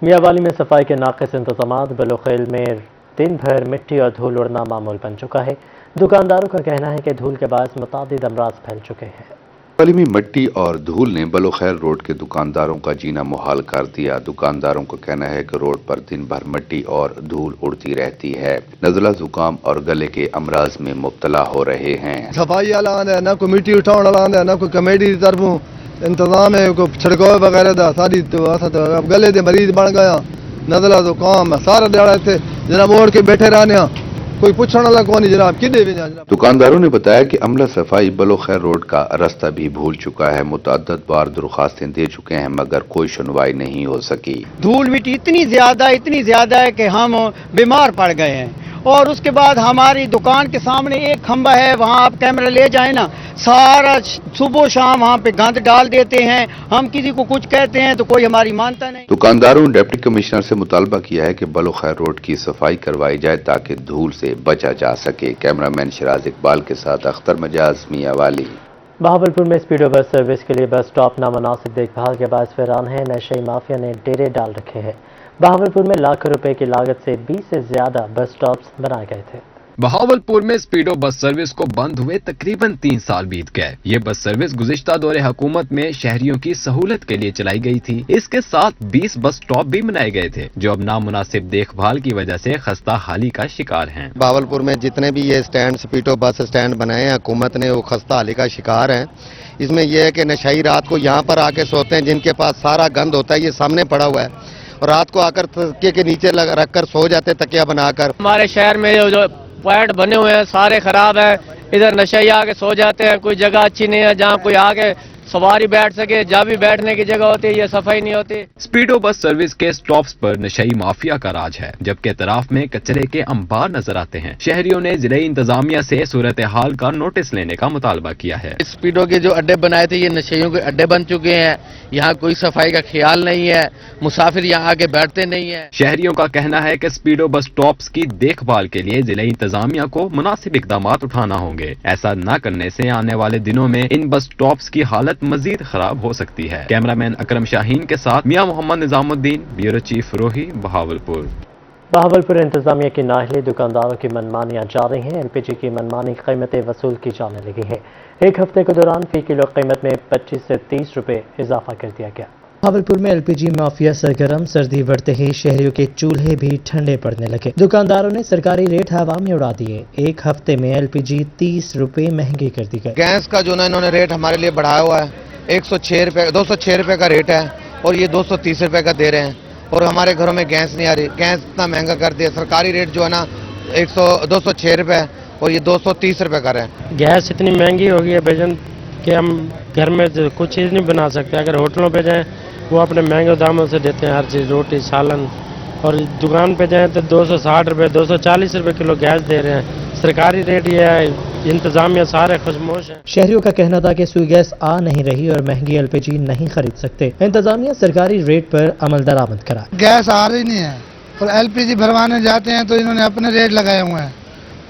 میاوالی میں صفائی کے ناقص انتظامات، بلوخیل میں دن بھر مٹی اور دھول اڑنا معمول بن چکا ہے۔ دکانداروں کا کہنا ہے کہ دھول کے باعث متعدد امراض پھیل چکے ہیں۔ میاوالی میں مٹی اور دھول نے بلوخیر روڈ کے دکانداروں کا جینا محال کر دیا۔ دکانداروں کا کہنا ہے کہ روڈ پر دن بھر مٹی اور دھول اڑتی رہتی ہے، نزلہ، زکام اور گلے کے امراض میں مبتلا ہو رہے ہیں۔ صفائی والا نہ کوئی مٹی اٹھاؤن والا نہ کوئی کمیٹی کی طرفوں انتظام ہے، کوئی چھڑکاؤ وغیرہ دا ساری گلے دے مریض بن گیا، نزلہ زکام سارا دیہڑا اتنے جناب اوڑھ کے بیٹھے رہنے، کوئی پوچھنے والا کون نہیں جناب، کدے بھی جناب۔ دکانداروں نے بتایا کہ عملہ صفائی بلوخیر روڈ کا راستہ بھی بھول چکا ہے، متعدد بار درخواستیں دے چکے ہیں مگر کوئی سنوائی نہیں ہو سکی۔ دھول مٹی اتنی زیادہ ہے کہ ہم بیمار پڑ گئے ہیں، اور اس کے بعد ہماری دکان کے سامنے ایک کھمبا ہے، وہاں آپ کیمرہ لے جائیں نا، سارا صبح و شام وہاں پہ گند ڈال دیتے ہیں، ہم کسی کو کچھ کہتے ہیں تو کوئی ہماری مانتا نہیں۔ دکانداروں نے ڈپٹی کمشنر سے مطالبہ کیا ہے کہ بلوخیر روڈ کی صفائی کروائی جائے تاکہ دھول سے بچا جا سکے۔ کیمرہ مین شراز اقبال کے ساتھ اختر مجاز، میاوالی۔ بہاولپور میں اسپیڈو بس سروس کے لیے بس اسٹاپ نامناسب دیکھ بھال کے باعث ویران ہے، نشئی مافیا نے ڈیرے ڈال رکھے ہیں۔ بہاولپور میں لاکھوں روپے کی لاگت سے 20 سے زیادہ بس اسٹاپس بنائے گئے تھے۔ بہاولپور میں اسپیڈو بس سروس کو بند ہوئے تقریباً 3 سال بیت گئے۔ یہ بس سروس گزشتہ دور حکومت میں شہریوں کی سہولت کے لیے چلائی گئی تھی۔ اس کے ساتھ 20 بس اسٹاپ بھی بنائے گئے تھے جو اب نامناسب دیکھ بھال کی وجہ سے خستہ حالی کا شکار ہیں۔ بہاولپور میں جتنے بھی یہ سٹینڈ اسپیڈو بس سٹینڈ بنائے ہیں حکومت نے، وہ خستہ حالی کا شکار ہیں۔ اس میں یہ ہے کہ نشئی رات کو یہاں پر آ کے سوتے ہیں، جن کے پاس سارا گند ہوتا ہے، یہ سامنے پڑا ہوا ہے، اور رات کو آ کر تکیے کے نیچے رکھ کر سو جاتے تکیہ بنا کر۔ ہمارے شہر میں جو پوائنٹ بنے ہوئے ہیں سارے خراب ہیں، ادھر نشئی آ کے سو جاتے ہیں، کوئی جگہ اچھی نہیں ہے جہاں کوئی آ کے سواری بیٹھ سکے، جہاں بھی بیٹھنے کی جگہ ہوتی ہے یہ صفائی نہیں ہوتی۔ اسپیڈو بس سروس کے سٹاپس پر نشئی مافیا کا راج ہے، جبکہ اطراف میں کچرے کے انبار نظر آتے ہیں۔ شہریوں نے ضلع انتظامیہ سے صورتحال کا نوٹس لینے کا مطالبہ کیا ہے۔ اسپیڈو کے جو اڈے بنائے تھے یہ نشیوں کے اڈے بن چکے ہیں، یہاں کوئی صفائی کا خیال نہیں ہے، مسافر یہاں آگے بیٹھتے نہیں ہیں۔ شہریوں کا کہنا ہے کہ اسپیڈو بس سٹاپس کی دیکھ بھال کے لیے ضلع انتظامیہ کو مناسب اقدامات اٹھانا ہوں گے۔ ایسا نہ کرنے سے آنے والے دنوں میں ان بس سٹاپس کی حالت مزید خراب ہو سکتی ہے۔ کیمرہ مین اکرم شاہین کے ساتھ میاں محمد نظام الدین، بیورو چیف روہی، بہاولپور۔ بہاولپور انتظامیہ کی نااہلی، دکانداروں کی منمانیاں جاری ہیں۔ ایل پی جی کی منمانی قیمتیں وصول کی جانے لگی ہیں۔ ایک ہفتے کے دوران فی کلو قیمت میں 25 سے 30 روپے اضافہ کر دیا گیا۔ بہاولپور میں ایل پی جی مافیا سرگرم، سردی بڑھتے ہی شہریوں کے چولہے بھی ٹھنڈے پڑنے لگے۔ دکانداروں نے سرکاری ریٹ ہوا میں اڑا دیے۔ ایک ہفتے میں ایل پی جی 30 روپے مہنگی کر دی گئی۔ گیس کا جو نا انہوں نے ریٹ ہمارے لیے بڑھایا ہوا ہے، 206 روپے کا ریٹ ہے، اور یہ 230 روپے کا دے رہے ہیں، اور ہمارے گھروں میں گیس نہیں آ رہی۔ گیس اتنا مہنگا کر دیا، سرکاری ریٹ جو ہے نا 206 روپے اور یہ 230 روپے کا ہے۔ گیس اتنی مہنگی ہو گئی ہے بھجن کہ ہم گھر میں کچھ چیز نہیں بنا سکتے۔ اگر ہوٹلوں پہ جائیں وہ اپنے مہنگے داموں سے دیتے ہیں ہر چیز، روٹی، سالن، اور دکان پہ جائیں تو 260 روپے 240 روپے کلو گیس دے رہے ہیں۔ سرکاری ریٹ یہ ہے، انتظامیہ سارے خاموش ہیں۔ شہریوں کا کہنا تھا کہ سوئی گیس آ نہیں رہی اور مہنگی ایل پی جی نہیں خرید سکتے۔ انتظامیہ سرکاری ریٹ پر عمل درآمد کرا۔ گیس آ رہی نہیں ہے اور ایل پی جی بھروانے جاتے ہیں تو انہوں نے اپنے ریٹ لگائے ہوئے ہیں،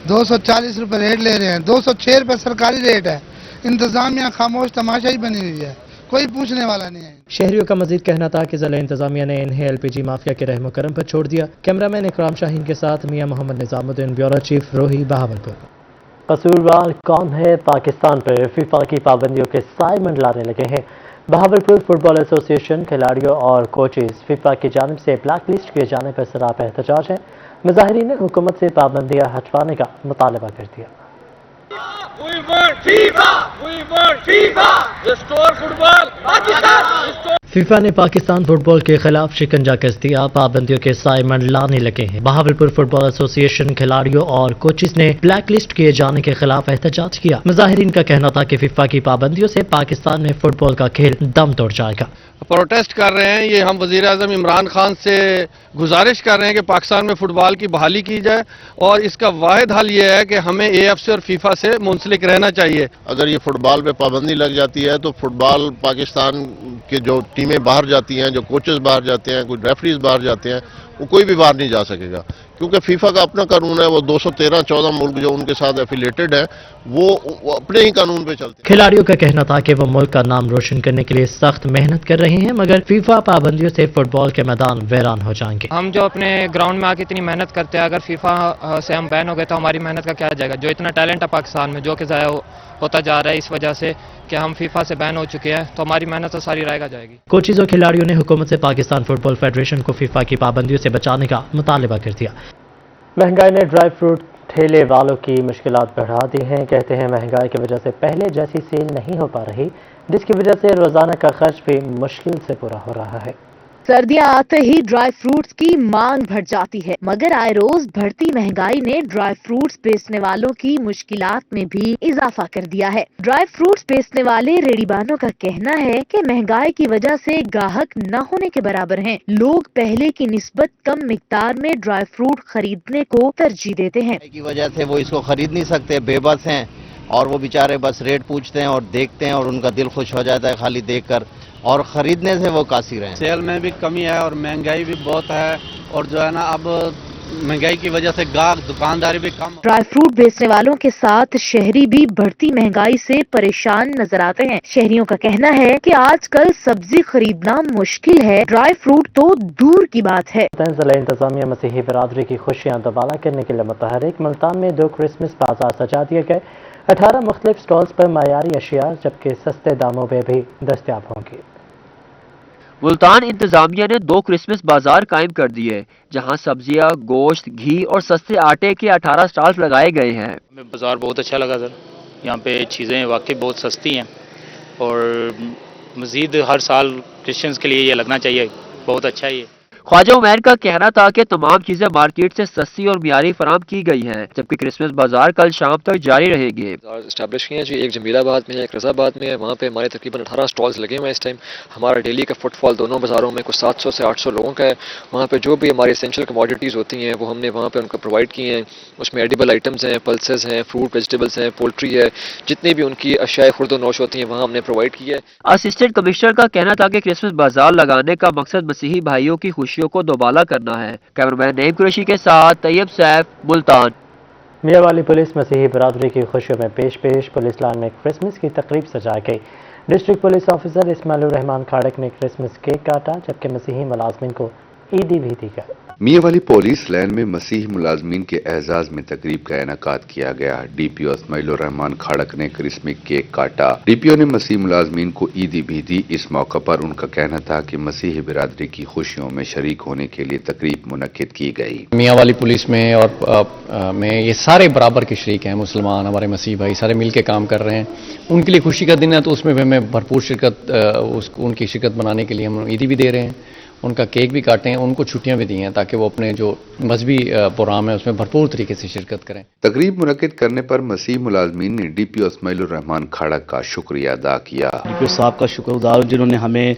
240 روپے ریٹ لے رہے ہیں، 206 روپے سرکاری ریٹ ہے۔ انتظامیہ خاموش تماشا ہی بنی ہوئی ہے، کوئی پوچھنے والا نہیں ہے۔ شہریوں کا مزید کہنا تھا کہ ضلع انتظامیہ نے انہیں ایل پی جی مافیا کے رحم و کرم پر چھوڑ دیا۔ کیمرہ مین اکرام شاہین کے ساتھ میاں محمد نظام الدین، بیورو چیف روہی، بہاولپور۔ قصوروار کون ہے؟ پاکستان پر فیفا کی پابندیوں کے سائے منڈلانے لگے ہیں۔ بہاولپور فٹ بال ایسوسی ایشن کھلاڑیوں اور کوچز فیفا کی جانب سے بلیک لسٹ کیے جانے پر سراپا احتجاج ہے۔ مظاہرین نے حکومت سے پابندیاں ہٹوانے کا مطالبہ کر دیا۔ We want FIFA! We want FIFA! Restore football! Pakistan! Restore! FIFA نے پاکستان فٹ بال کے خلاف شکنجہ کس دیا، پابندیوں کے سائے منڈلانے لگے ہیں۔ بہاولپور فٹ بال ایسوسی ایشن کھلاڑیوں اور کوچز نے بلیک لسٹ کیے جانے کے خلاف احتجاج کیا۔ مظاہرین کا کہنا تھا کہ فیفا کی پابندیوں سے پاکستان میں فٹ بال کا کھیل دم توڑ جائے گا۔ پروٹیسٹ کر رہے ہیں، یہ ہم وزیر اعظم عمران خان سے گزارش کر رہے ہیں کہ پاکستان میں فٹ بال کی بحالی کی جائے، اور اس کا واحد حل یہ ہے کہ ہمیں اے ایف سے اور فیفا سے منسلک رہنا چاہیے۔ اگر یہ فٹ بال پہ پابندی لگ جاتی ہے تو فٹ بال پاکستان کے جو ٹیمیں باہر جاتی ہیں، جو کوچز باہر جاتے ہیں، کوئی ریفریز باہر جاتے ہیں، وہ کوئی بھی باہر نہیں جا سکے گا، क्योंकि फीफा का अपना कानून है, वो 213-14 मुल्क जो उनके साथ एफिलिएटेड है वो अपने ही कानून पे चलते हैं। खिलाड़ियों का कहना था कि वो मुल्क का नाम रोशन करने के लिए सख्त मेहनत कर रहे हैं, मगर फीफा पाबंदियों से फुटबॉल के मैदान वीरान हो जाएंगे। हम जो अपने ग्राउंड में आके इतनी मेहनत करते हैं, अगर फीफा से हम बैन हो गए तो हमारी मेहनत का क्या जाएगा? जो इतना टैलेंट है पाकिस्तान में, जो कि ज़ाया होता जा रहा है इस वजह से कि हम फीफा से बैन हो चुके हैं, तो हमारी मेहनत तो सारी रहेगा जाएगी। कोचेज और खिलाड़ियों ने हुकूमत से पाकिस्तान फुटबॉल फेडरेशन को फीफा की पाबंदियों से बचाने का मुतालबा कर दिया। महंगाई ने ड्राई फ्रूट ठेले वालों की मुश्किलात बढ़ा दी हैं। कहते हैं महंगाई की वजह से पहले जैसी सेल नहीं हो पा रही, जिसकी वजह से रोजाना का खर्च भी मुश्किल से पूरा हो रहा है। सर्दियां आते ही ड्राई फ्रूट्स की मांग बढ़ जाती है, मगर आए रोज बढ़ती महंगाई ने ड्राई फ्रूट्स बेचने वालों की मुश्किलात में भी इजाफा कर दिया है। ड्राई फ्रूट्स बेचने वाले रेड़ीबानों का कहना है कि महंगाई की वजह से ग्राहक न होने के बराबर हैं। लोग पहले की निस्बत कम मिकदार में ड्राई फ्रूट खरीदने को तरजीह देते हैं। की वजह से वो इसको खरीद नहीं सकते, बेबस हैं, और वो बेचारे बस रेट पूछते हैं और देखते हैं और उनका दिल खुश हो जाता है खाली देखकर, और खरीदने से वो कासिर हैं। सेल में भी कमी है और महंगाई भी बहुत है, और जो है ना अब महंगाई की वजह से गाहक दुकानदारी भी कम। ड्राई फ्रूट बेचने वालों के साथ शहरी भी बढ़ती महंगाई से परेशान नजर आते हैं। शहरियों का कहना है कि आजकल सब्जी खरीदना मुश्किल है, ड्राई फ्रूट तो दूर की बात है। जिला इंतजामिया मसीही बरादरी की खुशियाँ दोबारा करने के लिए मुतहरिक। मुल्तान में 2 क्रिसमस बाजार सजा दिए गए। 18 मुख्तलिफ स्टॉल्स पर मायारी अशिया जबकि सस्ते दामों में भी दस्तयाब होंगी। मुल्तान इंतजामिया ने 2 क्रिसमस बाजार कायम कर दिए, जहां सब्जियां, गोश्त, घी और सस्ते आटे के 18 स्टॉल्स लगाए गए हैं। बाजार बहुत अच्छा लगा सर, यहाँ पे चीज़ें वाकई बहुत सस्ती हैं और मज़ीद हर साल क्रिश्चियंस के लिए ये लगना चाहिए, बहुत अच्छा है ये। ख्वाजा उमैर का कहना था कि तमाम चीजें मार्केट से सस्ती और मियारी फराम की गई हैं, जबकि क्रिसमस बाजार कल शाम तक जारी रहेंगे। एस्टैब्लिश किए हैं जी, एक जमीलाबाद में है, एक रजाबाद में है। वहाँ पे हमारे तकरीबन 18 स्टॉल्स लगे हुए हैं इस टाइम। हमारा डेली का फुटफॉल दोनों बाजारों में कुछ 700 से 800 लोगों का है। वहाँ पे जो भी हमारी एसेंशियल कमोडिटीज़ होती हैं वो हमने वहाँ पे उनको प्रोवाइड की हैं। उसमें एडिबल आइटम्स हैं, पल्सेस हैं, फ्रूट वेजिटेबल्स हैं, पोल्ट्री है, जितनी भी उनकी अशियाए खुर्द नोश होती हैं वहाँ हमने प्रोवाइड की है। असिस्टेंट कमिश्नर का कहना था कि क्रिसमस बाजार लगाने का मकसद मसीही भाइयों की खुशियों को दोबारा करना है। कैमरामैन नईम कुरैशी के साथ तैयब सैफ, मुल्तान। मियांवाली पुलिस मसीही बरादरी की खुशियों में पेश पुलिस लाइन में क्रिसमस की तकरीब सजा गई। District police officer Ismail Rahman Khadak ने क्रिसमस केक काटा, जबकि मसीही मुलाजमिन को ईदी भी दी गई। मियांवाली पुलिस लाइन में मसीही मुलाजमीन के एजाज में तकरीब का इनेकाद किया गया। डीपीओ इस्माइल रहमान खाड़क ने क्रिसमस केक काटा। डीपीओ ने मसीही मुलाजमीन को ईदी भी दी। इस मौका पर उनका कहना था कि मसीही बिरादरी की खुशियों में शरीक होने के लिए तकरीब मुनक्किद की गई। मियांवाली पुलिस में और में ये सारे बराबर के शरीक हैं, मुसलमान हमारे मसीही भाई सारे मिल के काम कर रहे हैं। उनके लिए खुशी का दिन है तो उसमें भी हमें भरपूर शिरकत उनकी शिरकत बनाने के लिए हम ईदी भी दे रहे हैं, उनका केक भी काटे हैं, उनको छुट्टियां भी दी हैं ताकि वो अपने जो मजहबी प्रोग्राम है उसमें भरपूर तरीके से शिरकत करें। तकरीब मुनक्किद करने पर मसीह मुलाजमीन ने डीपीओ इस्माइल रहमान खाड़क का शुक्रिया अदा किया। डीपीओ साहब का शुक्रगुजार जिन्होंने हमें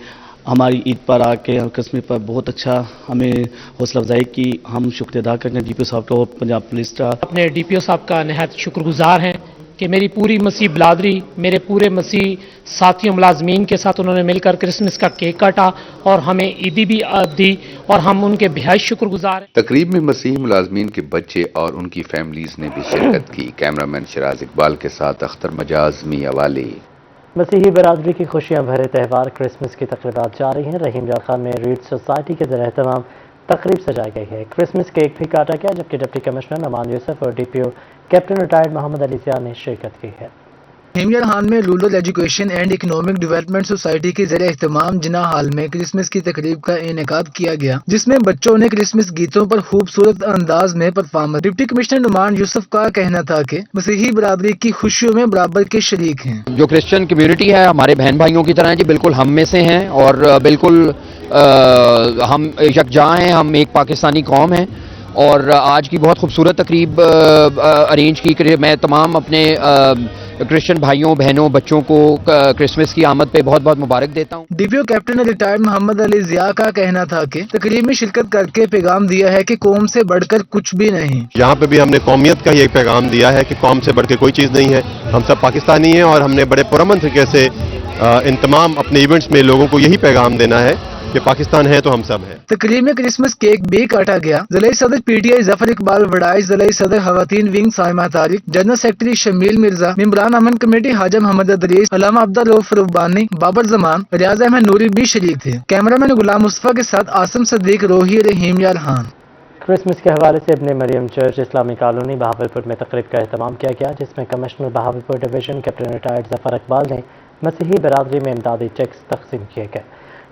हमारी ईद पर आके क्रिसमस पर बहुत अच्छा हमें हौसला अफजाई की। हम शुक्रिया अदा करते हैं डीपीओ साहब का और पंजाब पुलिस का। अपने डीपीओ साहब का नहायत शुक्रगुजार हैं कि मेरी पूरी मसीह बिरादरी, मेरे पूरे मसीह साथियों मुलाजमीन के साथ उन्होंने मिलकर क्रिसमस का केक काटा और हमें ईदी भी दी और हम उनके बेहद शुक्रगुजार हैं। तकरीब में मसीह मुलाजमीन के बच्चे और उनकी फैमिलीज ने भी शिरकत की। कैमरामैन शिराज इकबाल के साथ अख्तर मजाज, मियांवाली। मसीही बरादरी की खुशियां भरे त्यौहार क्रिसमस की तकरीबात जारी हैं। रहीम यार खान में रीड सोसाइटी के ज़रिए तमाम तकरीब सजाई गई है। क्रिसमस केक भी काटा गया, जबकि डिप्टी कमिश्नर नमान यूसुफ और DPO captain retired Mohammad Ali Zia ने शिरकत की है। हिमयर खान में rural education and economic development society के ज़रिए इख्तिमाम जिना हाल में क्रिसमस की तकरीब का इनेकाद किया गया, जिसमें बच्चों ने क्रिसमस गीतों पर खूबसूरत अंदाज में performance. Deputy commissioner Numan Yusuf का कहना था कि मसीही बरादरी की खुशियों में बराबर के शरीक हैं। जो क्रिश्चियन कम्युनिटी है हमारे बहन भाइयों की तरह जी, बिल्कुल हम में से हैं और बिल्कुल हम यकजा हैं, हम एक पाकिस्तानी कौम हैं। और आज की बहुत खूबसूरत तकरीब अरेंज की। मैं तमाम अपने क्रिश्चियन भाइयों बहनों बच्चों को क्रिसमस की आमद पे बहुत बहुत मुबारक देता हूँ। DPO captain retired Mohammad Ali Zia का कहना था कि तकरीब में शिरकत करके पैगाम दिया है कि कौम से बढ़कर कुछ भी नहीं। यहाँ पे भी हमने कौमियत का ही एक पैगाम दिया है कि कौम से बढ़ के कोई चीज़ नहीं है, हम सब पाकिस्तानी हैं और हमने बड़े पुरअमन तरीके से इन तमाम अपने इवेंट्स में लोगों को यही पैगाम देना है कि पाकिस्तान है तो हम सब हैं। तकरीब में क्रिसमस केक भी काटा गया। ज़िला सदर PTI जफर इकबाल वडाई, ज़िला सदर खवातीन wing Saima Tariq, general secretary Shamil Mirza, मेंबरान अमन कमेटी हाजा मोहम्मद अदरीस, अल्लामा अब्दुल रऊफ रब्बानी, बाबर जमान, रियाज अहमद नूरी भी शरीक थे। कैमरामैन गुलाम मुस्तफा के साथ आसिम सदीक, रोही, रहीम यार खान। क्रिसमस के हवाले से इब्ने मरियम चर्च इस्लामी कॉलोनी बहावलपुर में तकरीब का अहतमाम किया गया, जिसमें commissioner Bahawalpur division captain retired Zafar Iqbal ने मसीही बरादरी में इमदादी चेक्स तकसीम किए गए।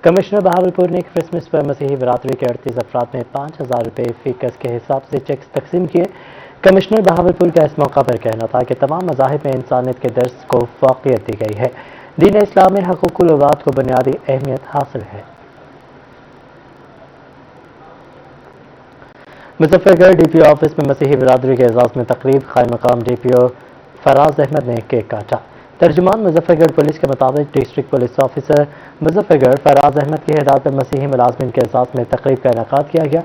कमिश्नर बहावलपुर ने क्रिसमस पर मसीही बरादरी के 38 अफराद में 5000 रुपये फी गज के हिसाब से चेक्स तकसीम किए। कमिश्नर बहावलपुर का इस मौका पर कहना था कि तमाम मज़ाहिब में इंसानियत के दर्स को फ़ौक़ियत दी गई है। दीन इस्लाम में हक़ूक़ुल औलाद को बुनियादी अहमियत हासिल है। मुजफ्फरगढ़ DPO ऑफिस में मसीही बरादरी के एजाज़ में तकरीब, क़ाइम मकाम DPO फराज अहमद ने केक काटा। तर्जुमान मुजफ्फरगढ़ पुलिस के मुताबिक district police officer Muzaffargarh Faraz Ahmed की हिदायत पर मसीही मुलाजमिन के एजाज़ में तकरीब का इनेकाद किया गया।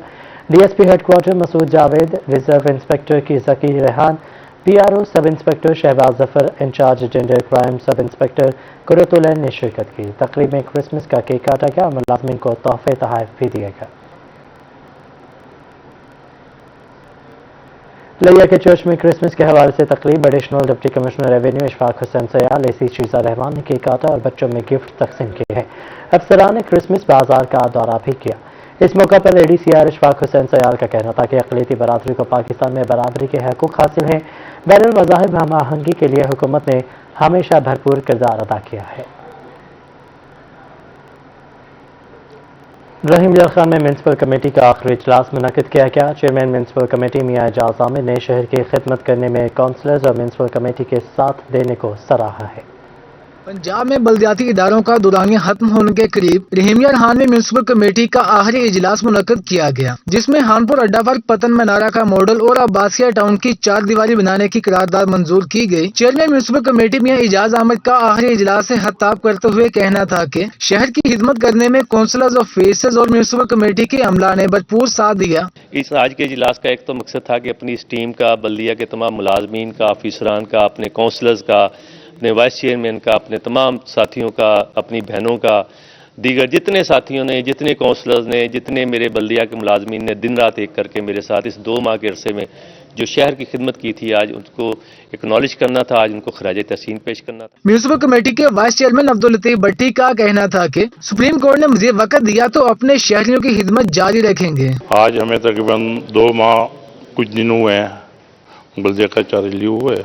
DSP headquarter Masood Javed, reserve inspector की Zaki Rehan, PRO sub inspector Shahbaz Zafar, incharge gender crime sub inspector Qurratulain ने शिरकत की। तकरीब में क्रिसमस का केक काटा गया और मुलाजमिन को तोहफे तोहफ़ भी दिए गए। लिया के चर्च में क्रिसमस के हवाले से तकरीब, additional deputy commissioner revenue Ishfaq Hussain Sayal, AC Sheeza Rahman ने केक काटा और बच्चों में गिफ्ट तकसीम किए हैं। अफसरान ने क्रिसमस बाजार का दौरा भी किया। इस मौका पर ADCR इशफाक हुसैन सयाल का कहना था कि अक़लियती बरादरी को पाकिस्तान में बरादरी के हकूक़ हासिल हैं। बैनुल मज़ाहिब हम आहंगी के लिए हुकूमत ने हमेशा भरपूर किरदार अदा किया है। रहीम यार खान में म्यूनसिपल कमेटी का आखिरी इजलास मुनक़िद किया गया। चेयरमैन म्यूनसिपल कमेटी मियां एजाज आमिर ने शहर की खिदमत करने में काउंसलर्स और म्यूनसिपल कमेटी के साथ देने को सराहा है। पंजाब में बल्दियाती इदारों का दुरानिया खत्म होने के करीब रहीम यार खान में म्यूनसिपल कमेटी का आखिरी इजलास मुनक़िद किया गया, जिसमें हानपुर अड्डा पर पतन मनारा का मॉडल और अब्बासिया टाउन की 4 दीवारी बनाने की करारदाद मंजूर की गई। चेयरमैन म्यूनसिपल कमेटी मियां एजाज अहमद का आखिरी इजलास से खिताब करते हुए कहना था कि शहर की खिदमत करने में काउंसलर्स ऑफिसर्स और म्यूनसिपल कमेटी के अमला ने भरपूर साथ दिया। इस आज के इजलास का एक तो मकसद था कि अपनी इस टीम का, बल्दिया के तमाम मुलाजमीन का, ऑफिसरान का, अपने काउंसलर्स का, अपने वाइस चेयरमैन का, अपने तमाम साथियों का, अपनी बहनों का, दीगर जितने साथियों ने, जितने काउंसलर्स ने, जितने मेरे बल्दिया के मुलाजमीन ने दिन रात एक करके मेरे साथ इस 2 माह के अरसे में जो शहर की खिदमत की थी, आज उनको एक्नॉलेज करना था, आज उनको खराज तहसीन पेश करना था। म्यूनसिपल कमेटी के वाइस चेयरमैन अब्दुल लतीफ भट्टी का कहना था कि सुप्रीम कोर्ट ने मज़ीद वक्त दिया तो अपने शहरियों की खिदमत जारी रखेंगे। आज हमें तकरीबन 2 माह कुछ दिन हुए हैं बल्दिया का चार्ज हुए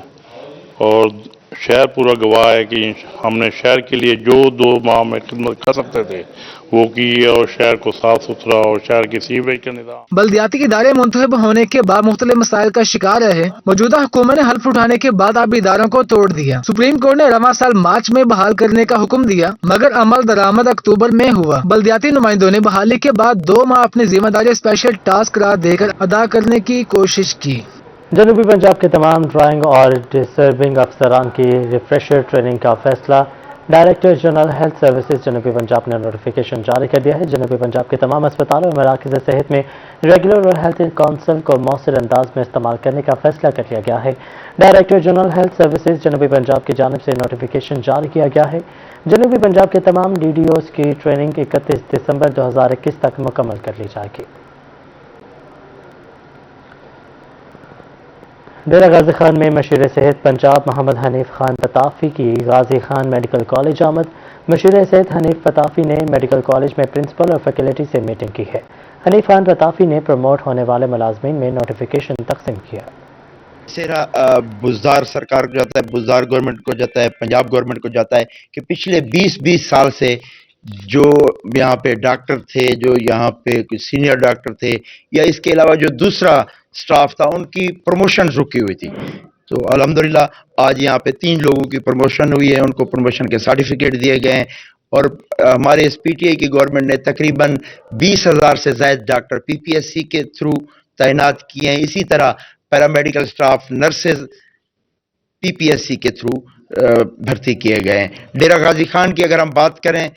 और शहर पूरा गवाह है कि हमने शहर के लिए जो 2 माह में खिदमत कर सकते थे वो की, और शहर को साफ सुथरा और शहर की सीवरेज का निज़ाम। बल्दियाती इदारे मुंतखब होने के बाद मुख्तलिफ मसाइल का शिकार रहे। मौजूदा हुकूमत ने हल्फ उठाने के बाद अब इदारों को तोड़ दिया। सुप्रीम कोर्ट ने रवां साल मार्च में बहाल करने का हुक्म दिया, मगर अमल दरामद अक्टूबर में हुआ। बल्दियाती नुमाइंदों ने बहाली के बाद 2 माह अपनी जिम्मेदारी स्पेशल टास्क करार देकर अदा करने की कोशिश की। जनूबी पंजाब के तमाम ड्राइंग और डिसर्विंग अफसरान की रिफ्रेशर ट्रेनिंग का फैसला डायरेक्टर जनरल हेल्थ सर्विसेज जनूबी पंजाब ने नोटिफिकेशन जारी कर दिया है। जनूबी पंजाब के तमाम अस्पतालों और मराकज़ सेहत में रेगुलर और हेल्थ काउंसिल को मौसर अंदाज में इस्तेमाल करने का फैसला कर लिया गया है। डायरेक्टर जनरल हेल्थ सर्विसेज जनूबी पंजाब की जानिब से नोटिफिकेशन जारी किया गया है। जनूबी पंजाब के तमाम DDOs की ट्रेनिंग 31 दिसंबर 2021 तक मुकम्मल कर ली जाएगी। डेरा गाजी खान में मशीर सेहत पंजाब मोहम्मद हनीफ खान पताफी की गाजी खान मेडिकल कॉलेज आमद। मशीर सेहत हनीफ पताफी ने मेडिकल कॉलेज में प्रिंसिपल और फैकल्टी से मीटिंग की है। हनीफ खान पताफी ने प्रमोट होने वाले मुलाजमीन में नोटिफिकेशन तकसीम किया। सेरा बुज़दार सरकार को जाता है, बुज़दार गवर्नमेंट को जाता है, पंजाब गवर्नमेंट को जाता है कि पिछले 20 साल से जो यहाँ पे डॉक्टर थे, जो यहाँ पे कुछ सीनियर डॉक्टर थे या इसके अलावा जो दूसरा स्टाफ था, उनकी प्रमोशन रुकी हुई थी। तो अल्हम्दुलिल्लाह आज यहाँ पे 3 लोगों की प्रमोशन हुई है, उनको प्रमोशन के सर्टिफिकेट दिए गए हैं और हमारे इस PTI की गवर्नमेंट ने तकरीबन 20,000 से ज़ायद डॉक्टर PPSC के थ्रू तैनात किए हैं। इसी तरह पैरामेडिकल स्टाफ, नर्सेज PPSC के थ्रू भर्ती किए गए हैं। डेरा गाजी खान की अगर हम बात करें,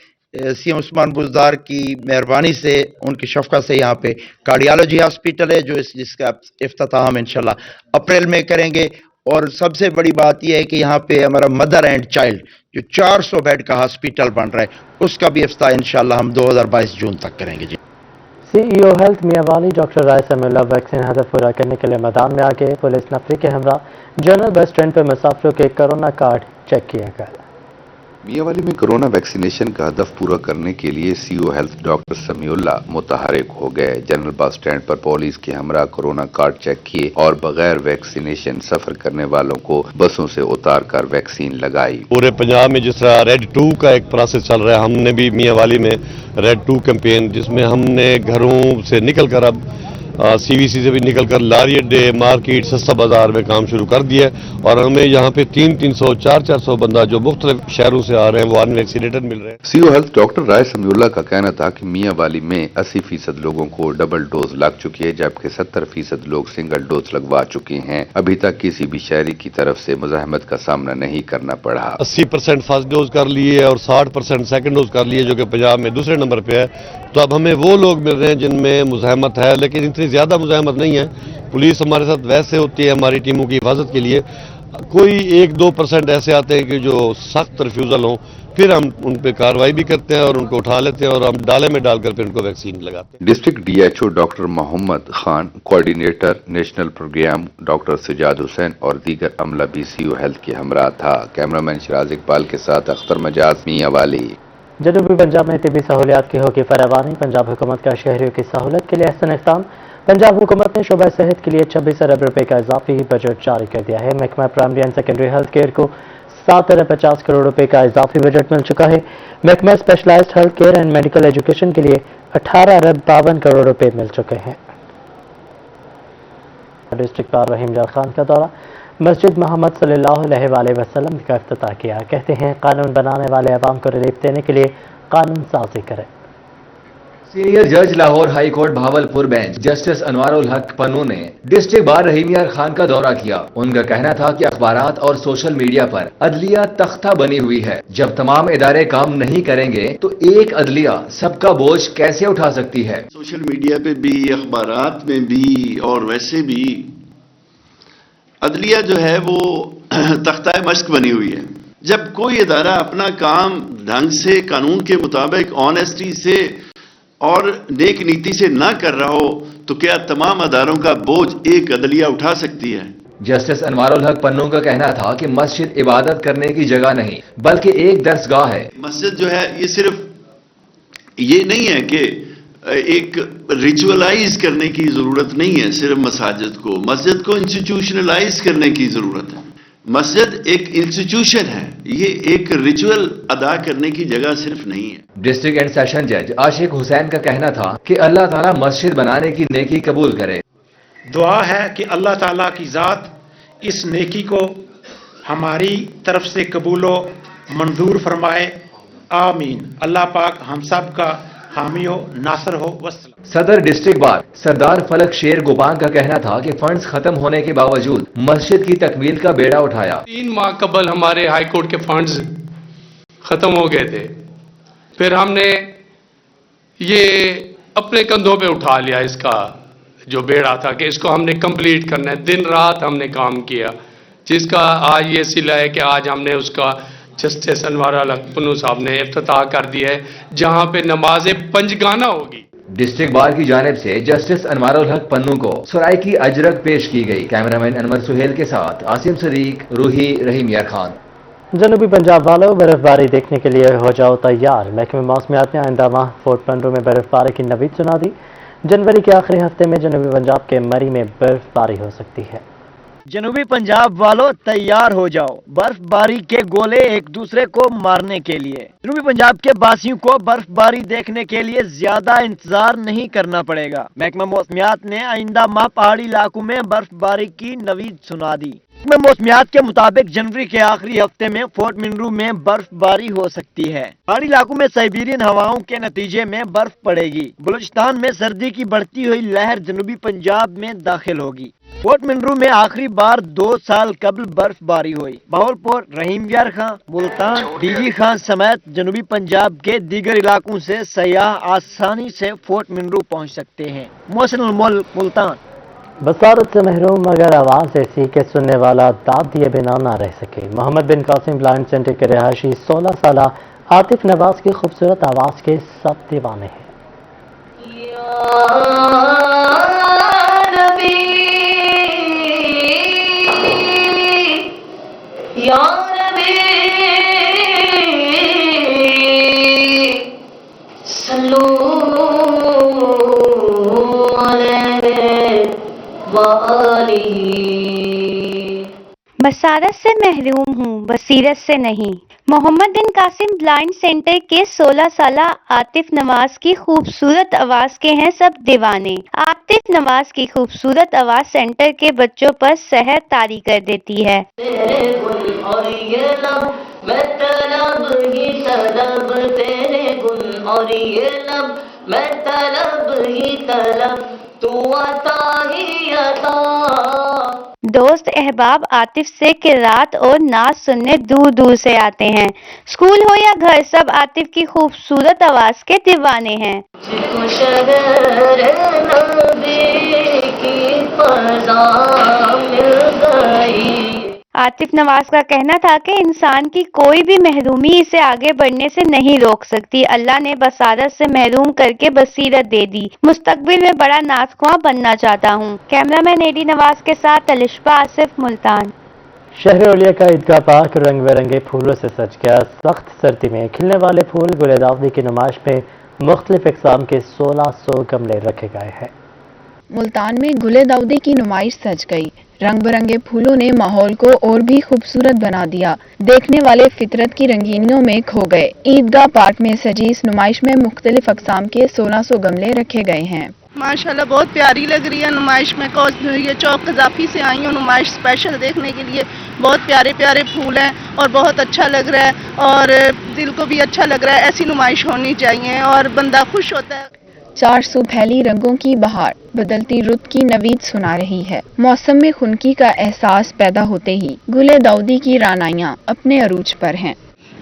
CM उस्मान बुज़दार की मेहरबानी से, उनकी शफ़क़त से यहाँ पे कार्डियोलॉजी हॉस्पिटल है जिसका इफ्तिताम हम इंशाल्लाह अप्रैल में करेंगे اور سب سے بڑی بات یہ ہے کہ یہاں پہ ہمارا مدر اینڈ چائلڈ جو 400 بیڈ کا ہاسپٹل بن رہا ہے اس کا بھی افتتاح انشاءاللہ ہم 2022 جون تک کریں گے جی۔ سی ای او ہیلتھ میاں والی ڈاکٹر رائے سمیع اللہ ویکسین ہدف پورا کرنے کے لیے میدان میں آگے پولیس نفری کے ہمراہ جنرل بس اسٹینڈ پر مسافروں کے کورونا کارڈ چیک کیے گئے۔ میاں والی میں کورونا ویکسینیشن کا ہدف پورا کرنے کے لیے سی او ہیلتھ ڈاکٹر سمیع اللہ متحرک ہو گئے۔ جنرل بس اسٹینڈ پر پولیس کے ہمراہ کورونا کارڈ چیک کیے اور بغیر ویکسینیشن سفر کرنے والوں کو بسوں سے اتار کر ویکسین لگائی۔ پورے پنجاب میں جس طرح ریڈ 2 کا ایک پروسیس چل رہا ہے، ہم نے بھی میاں والی میں ریڈ 2 کیمپین، جس میں ہم نے گھروں سے نکل کر اب سی وی سی سے بھی نکل کر لاری اڈے، مارکیٹ، سستا بازار میں کام شروع کر دیا ہے، اور ہمیں یہاں پہ 300 400 بندہ جو مختلف شہروں سے آ رہے ہیں وہ ان ویکسینیٹڈ مل رہے ہیں۔ سی او ہیلتھ ڈاکٹر رائے سمیع اللہ کا کہنا تھا کہ میاں والی میں 80% لوگوں کو ڈبل ڈوز لگ چکی ہے، جبکہ 70% لوگ سنگل ڈوز لگوا چکے ہیں۔ ابھی تک کسی بھی شہری کی طرف سے مزاحمت کا سامنا نہیں کرنا پڑا۔ 80% فرسٹ ڈوز کر لیے اور 60% سیکنڈ ڈوز کر لیے، جو کہ پنجاب میں دوسرے نمبر پہ ہے۔ تو اب ہمیں وہ لوگ مل رہے ہیں جن میں مزاحمت ہے، لیکن اتنی زیادہ مزاحمت نہیں ہے۔ پولیس ہمارے ساتھ ویسے ہوتی ہے ہماری ٹیموں کی حفاظت کے لیے، کوئی 1-2% ایسے آتے ہیں کہ جو سخت ریفیوزل ہوں، پھر ہم ان پہ کارروائی بھی کرتے ہیں اور ان کو اٹھا لیتے ہیں اور ہم ڈالے میں ڈال کر پھر ان کو ویکسین لگاتے ہیں۔ District D H O doctor Muhammad Khan, coordinator national program doctor Sajjad Hussain اور دیگر عملہ بھی سی او ہیلتھ کے ہمراہ تھا۔ کیمرامین شراز اقبال کے ساتھ اختر مجاز، میاں والی۔ جنوبی پنجاب میں طبی سہولیات کی ہوگی فراوانی، پنجاب حکومت کا شہریوں کی سہولت کے لیے احسن اقدام۔ پنجاب حکومت نے شعبہ صحت کے لیے 26 ارب روپے کا اضافی بجٹ جاری کر دیا ہے۔ محکمہ primary and secondary health care کو 7 ارب 50 کروڑ روپے کا اضافی بجٹ مل چکا ہے۔ محکمہ specialised health care and medical education کے لیے 18 ارب 52 کروڑ روپے مل چکے ہیں۔ ڈسٹرکٹ پر رحیم یار خان کا دورہ، مسجد محمد صلی اللہ علیہ وآلہ وسلم کا افتتاح کیا۔ کہتے ہیں قانون بنانے والے عوام کو ریلیف دینے کے لیے قانون سازی کریں۔ سینئر جج Lahore high court Bahawalpur bench justice Anwar ul Haq Pannu نے ڈسٹرکٹ بار رحیم یار خان کا دورہ کیا۔ ان کا کہنا تھا کہ اخبارات اور سوشل میڈیا پر عدلیہ تختہ بنی ہوئی ہے۔ جب تمام ادارے کام نہیں کریں گے تو ایک عدلیہ سب کا بوجھ کیسے اٹھا سکتی ہے؟ سوشل میڈیا پہ بھی، اخبارات میں بھی اور ویسے بھی عدلیہ جو ہے وہ تختہ مشق بنی ہوئی ہے۔ جب کوئی ادارہ اپنا کام ڈھنگ سے، قانون کے مطابق، آنیسٹی سے اور نیک نیتی سے نہ کر رہا ہو تو کیا تمام اداروں کا بوجھ ایک عدلیہ اٹھا سکتی ہے؟ جسٹس انوار الحق پنو کا کہنا تھا کہ مسجد عبادت کرنے کی جگہ نہیں بلکہ ایک درسگاہ ہے۔ مسجد جو ہے یہ صرف یہ نہیں ہے کہ ایک ریچولائز کرنے کی ضرورت نہیں ہے صرف مسجد کو انسٹیٹیوشنلائز کرنے کی ضرورت ہے۔ مسجد ایک انسٹیٹیوشن ہے، یہ ایک ریچول ادا کرنے کی جگہ صرف نہیں ہے۔ ڈسٹرکٹ اینڈ سیشن جج عاشق حسین کا کہنا تھا کہ اللہ تعالیٰ مسجد بنانے کی نیکی قبول کرے۔ دعا ہے کہ اللہ تعالیٰ کی ذات اس نیکی کو ہماری طرف سے قبول و منظور فرمائے، آمین۔ اللہ پاک ہم سب کا حامی و ناصر ہو۔ وسلام۔ صدر ڈسٹرکٹ بار سردار فلک شیر گوپان کا کہنا تھا کہ فنڈز ختم ہونے کے باوجود مسجد کی تکمیل کا بیڑا اٹھایا۔ 3 ماہ قبل ہمارے ہائی کورٹ کے فنڈز ختم ہو گئے تھے، پھر ہم نے یہ اپنے کندھوں پہ اٹھا لیا اس کا جو بیڑا تھا کہ اس کو ہم نے کمپلیٹ کرنا ہے۔ دن رات ہم نے کام کیا، جس کا آج یہ صلہ ہے کہ آج ہم نے اس کا جسٹس انوار الحق پنو صاحب نے افتتاح کر دیا ہے، جہاں پہ نماز پنجگانہ ہوگی۔ ڈسٹرکٹ بار کی جانب سے جسٹس انوار الحق پنو کو سرائی کی اجرک پیش کی گئی۔ کیمرامین انور سہیل کے ساتھ عاصم صدیق، روحی، رحیم یار خان۔ جنوبی پنجاب والوں، برف باری دیکھنے کے لیے ہو جاؤ تیار۔ محکمہ موسمیات نے آئندہ ماہ فورٹ پنڈرو میں برف باری کی نوید سنا دی۔ جنوری کے آخری ہفتے میں جنوبی پنجاب کے مری میں برف باری ہو سکتی ہے۔ جنوبی پنجاب والوں تیار ہو جاؤ، برف باری کے گولے ایک دوسرے کو مارنے کے لیے۔ جنوبی پنجاب کے باسیوں کو برف باری دیکھنے کے لیے زیادہ انتظار نہیں کرنا پڑے گا۔ محکمہ موسمیات نے آئندہ ماہ پہاڑی علاقوں میں برف باری کی نوید سنا دی۔ محکمہ موسمیات کے مطابق جنوری کے آخری ہفتے میں فورٹ منرو میں برف باری ہو سکتی ہے۔ پہاڑی علاقوں میں سائبیرین ہواؤں کے نتیجے میں برف پڑے گی۔ بلوچستان میں سردی کی بڑھتی ہوئی لہر جنوبی پنجاب میں داخل ہوگی۔ فورٹ منرو میں آخری بار 2 سال قبل برف باری ہوئی۔ بھاولپور، رحیم یار خان، ملتان، ڈی جی خان سمیت جنوبی پنجاب کے دیگر علاقوں سے سیاح آسانی سے فورٹ منرو پہنچ سکتے ہیں۔ محسن الملک، ملتان۔ बसारत से महरूम मगर आवाज़ ऐसी कि सुनने वाला दाद दिए बिना ना रह सके। मोहम्मद बिन कासिम ब्लाइंड सेंटर के रहायशी 16 साल आतिफ नवाज की खूबसूरत आवाज़ के सब दीवाने हैं। बसारत से महरूम हूँ, बसीरत से नहीं। मोहम्मद बिन कासिम ब्लाइंड सेंटर के 16 साल आतिफ नवाज की खूबसूरत आवाज के हैं सब दीवाने। आतिफ नवाज की खूबसूरत आवाज सेंटर के बच्चों पर सहर तारी कर देती है। दोस्त अहबाब आतिफ से किरात और नाच सुनने दूर दूर से आते हैं। स्कूल हो या घर, सब आतिफ की खूबसूरत आवाज के दीवाने हैं। आतिफ नवाज का कहना था कि इंसान की कोई भी महरूमी इसे आगे बढ़ने से नहीं रोक सकती। अल्लाह ने बसारत से महरूम करके बसीरत दे दी। मुस्तकबिल में बड़ा नाज़ख्वां बनना चाहता हूँ। कैमरामैन एडी नवाज के साथ अलिशबा आसिफ, मुल्तान। शहर औलिया का ईदगाह पार्क रंग बिरंगे फूलों से सज गया। सख्त सर्दी में खिलने वाले फूल गुलदावदी की नुमाइश में मुख्तलिफ इक़साम के 1600 गमले रखे गए हैं। मुल्तान में गुले दाऊदी की नुमाइश सज गई। रंग बिरंगे फूलों ने माहौल को और भी खूबसूरत बना दिया। देखने वाले फितरत की रंगीनियों में खो गए। ईदगाह पार्क में सजी इस नुमाइश में मुख्तलिफ अक़साम के 1600 गमले रखे गए हैं। माशाल्लाह बहुत प्यारी लग रही है नुमाइश में। ये चौक कज़ाफ़ी से आई हूँ नुमाइश स्पेशल देखने के लिए। बहुत प्यारे प्यारे फूल हैं और बहुत अच्छा लग रहा है और दिल को भी अच्छा लग रहा है। ऐसी नुमाइश होनी चाहिए और बंदा खुश होता है। 400 फैली रंगों की बहार बदलती रुत की नवीद सुना रही है। मौसम में खुनकी का एहसास पैदा होते ही गुले दाऊदी की रानाइयाँ अपने अरूज पर हैं।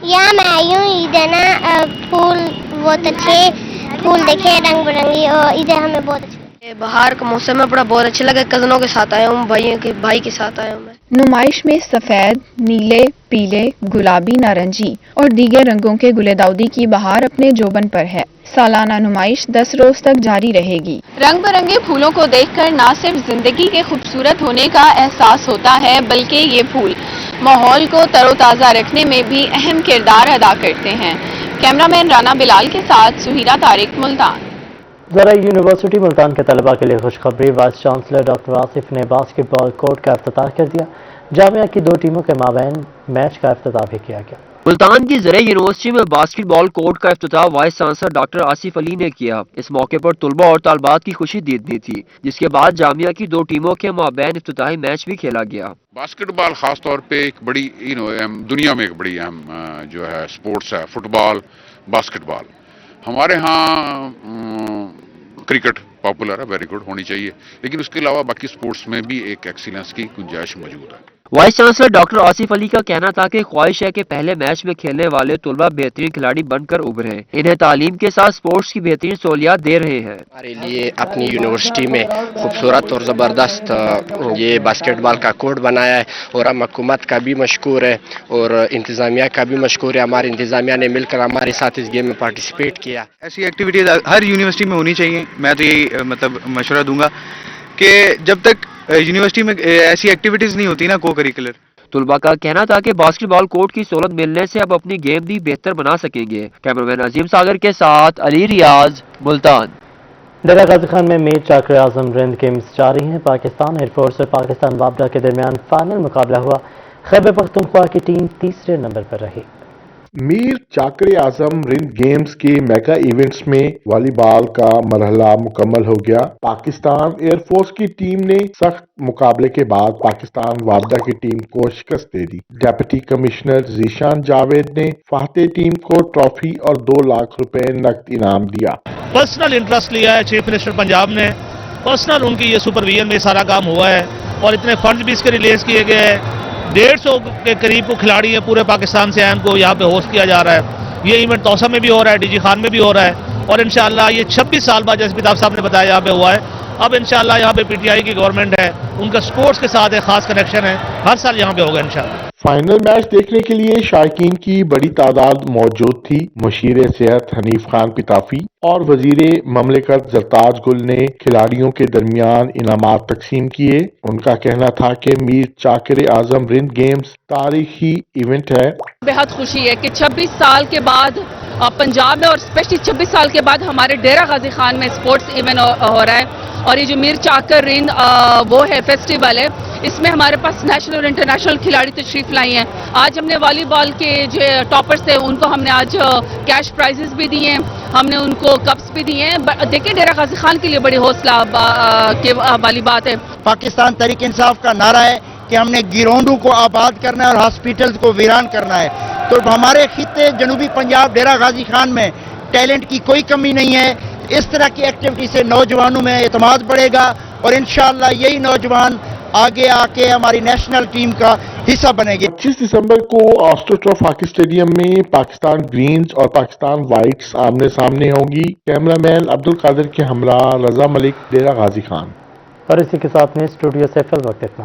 यहाँ मैं आई हूँ इधर ना फूल बहुत अच्छे फूल देखे रंग बिरंगी और इधर हमें बहुत अच्छे। बाहर का मौसम है, बड़ा बहुत अच्छा लगा। कजनों के साथ आया हूँ, भाई के साथ आया हूँ मैं। नुमाइश में सफेद, नीले, पीले, गुलाबी, नारंगी और दीगर रंगों के गुले दाऊदी की बहार अपने जोबन पर है। सालाना नुमाइश 10 रोज तक जारी रहेगी। रंग बिरंगे फूलों को देखकर न सिर्फ जिंदगी के खूबसूरत होने का एहसास होता है, बल्कि ये फूल माहौल को तरोताज़ा रखने में भी अहम किरदार अदा करते हैं। कैमरामैन राना बिलाल के साथ सुहीरा तारिक, मुल्तान। ज़रा यूनिवर्सिटी मुल्तान के तलबा के लिए खुशखबरी। वाइस चांसलर डॉक्टर आसिफ ने बास्केटबॉल कोर्ट का इफ्तिताह कर दिया। जामिया की 2 टीमों के माबैन मैच का इफ्तिताह भी किया गया। मुल्तान की ज़रा यूनिवर्सिटी में बास्केटबॉल कोर्ट का इफ्तिताह vice chancellor doctor Asif Ali ने किया। इस मौके पर तुलबा और तालबात की खुशी दीदनी थी, जिसके बाद जामिया की 2 टीमों के माबैन इफ्तिताही मैच भी खेला गया। बास्केटबॉल खास तौर पे एक बड़ी दुनिया में एक बड़ी अहम जो है स्पोर्ट्स है, फुटबॉल, बास्केटबॉल। हमारे यहाँ क्रिकेट पॉपुलर है, वेरी गुड, होनी चाहिए, लेकिन उसके अलावा बाकी स्पोर्ट्स में भी एक एक्सीलेंस की गुंजाइश मौजूद है। Vice chancellor doctor Asif Ali का कहना था कि ख्वाहिश है कि पहले मैच में खेलने वाले तुलबा बेहतरीन खिलाड़ी बनकर उभरे। इन्हें तालीम के साथ स्पोर्ट्स की बेहतरीन सहूलियात दे रहे हैं। हमारे लिए अपनी यूनिवर्सिटी में खूबसूरत और ज़बरदस्त ये बास्केटबॉल का कोर्ट बनाया है और हम हुकूमत का भी मशकूर है और इंतज़ामिया का भी मशकूर है। हमारे इंतज़ामिया ने मिलकर हमारे साथ इस गेम में पार्टिसिपेट किया। ऐसी एक्टिविटीज़ हर यूनिवर्सिटी में होनी चाहिए। मैं तो यही मतलब मशवरा दूंगा कि जब तक यूनिवर्सिटी में ऐसी एक्टिविटीज नहीं होती ना को करिकुलर। तुलबा का कहना था कि बास्केटबॉल कोर्ट की सहूलत मिलने से अब अपनी गेम भी बेहतर बना सकेंगे। कैमरामैन अजीम सागर के साथ अली रियाज, मुल्तान। डेरा गाजी खान में मीर चाकर आजम रिंद गेम्स जारी हैं। पाकिस्तान एयरफोर्स और पाकिस्तान वापडा के दरमियान फाइनल मुकाबला हुआ। खैबर पख्तूनख्वा की टीम तीसरे नंबर पर रही। मीर चाकर आजम रिंद गेम्स के मेगा इवेंट्स में वॉलीबॉल का मरहला मुकम्मल हो गया। पाकिस्तान एयरफोर्स की टीम ने सख्त मुकाबले के बाद पाकिस्तान वापडा की टीम को शिकस्त दे दी। डिप्टी कमिश्नर जीशान जावेद ने फाते टीम को ट्रॉफी और 2 लाख रुपए नकद इनाम दिया। पर्सनल इंटरेस्ट लिया है चीफ मिनिस्टर पंजाब ने, पर्सनल उनकी ये सुपरविजन में सारा काम हुआ है और इतने फंड भी इसके रिलीज किए गए हैं। 150 के करीब को खिलाड़ी है पूरे पाकिस्तान से को यहाँ पे होस्ट किया जा रहा है। ये इवेंट तौसा में भी हो रहा है, डीजी खान में भी हो रहा है और इंशाअल्लाह ये 26 साल बाद जैसे पिताब साहब ने बताया यहाँ पे हुआ है اب انشاءاللہ یہاں پہ PTI کی گورنمنٹ ہے, ان کا سپورٹس کے ساتھ ایک خاص کنیکشن ہے, ہر سال یہاں پہ ہوگا انشاءاللہ. فائنل میچ دیکھنے کے لیے شائقین کی بڑی تعداد موجود تھی. مشیر صحت حنیف خان پتافی اور وزیر مملکت زرتاج گل نے کھلاڑیوں کے درمیان انعامات تقسیم کیے. ان کا کہنا تھا کہ میر چاکر اعظم رند گیمز تاریخی ایونٹ ہے. بہت خوشی ہے کہ 26 سال کے بعد پنجاب میں اور اسپیشلی 26 سال کے بعد ہمارے ڈیرہ غازی خان میں اسپورٹس ایونٹ ہو رہا ہے. اور یہ جو میر چاکر رند وہ ہے فیسٹیول ہے, اس میں ہمارے پاس نیشنل اور انٹرنیشنل کھلاڑی تشریف لائی ہیں. آج ہم نے والی بال کے جو ٹاپرز تھے ان کو ہم نے آج کیش پرائزز بھی دیے ہیں, ہم نے ان کو کپس بھی دیے ہیں. دیکھیں ڈیرہ غازی خان کے لیے بڑی حوصلہ والی بات ہے. پاکستان تحریک انصاف کا نعرہ ہے کہ ہم نے گراؤنڈوں کو آباد کرنا ہے اور ہاسپٹلز کو ویران کرنا ہے. تو ہمارے خطے جنوبی پنجاب ڈیرہ غازی خان میں ٹیلنٹ کی کوئی کمی نہیں ہے. اس طرح کی ایکٹیویٹی سے نوجوانوں میں اعتماد بڑھے گا اور انشاءاللہ یہی نوجوان آگے آ کے ہماری نیشنل ٹیم کا حصہ بنے گی. 25 دسمبر کو آسٹرو ٹرف ہاکی اسٹیڈیم میں پاکستان گرینز اور پاکستان وائٹس آمنے سامنے ہوگی. کیمرہ مین عبدالقادر کے ہمراہ رضا ملک, ڈیرہ غازی خان. اور اسی کے ساتھ میں اسٹوڈیو سے فی الوقت اتنا ہی.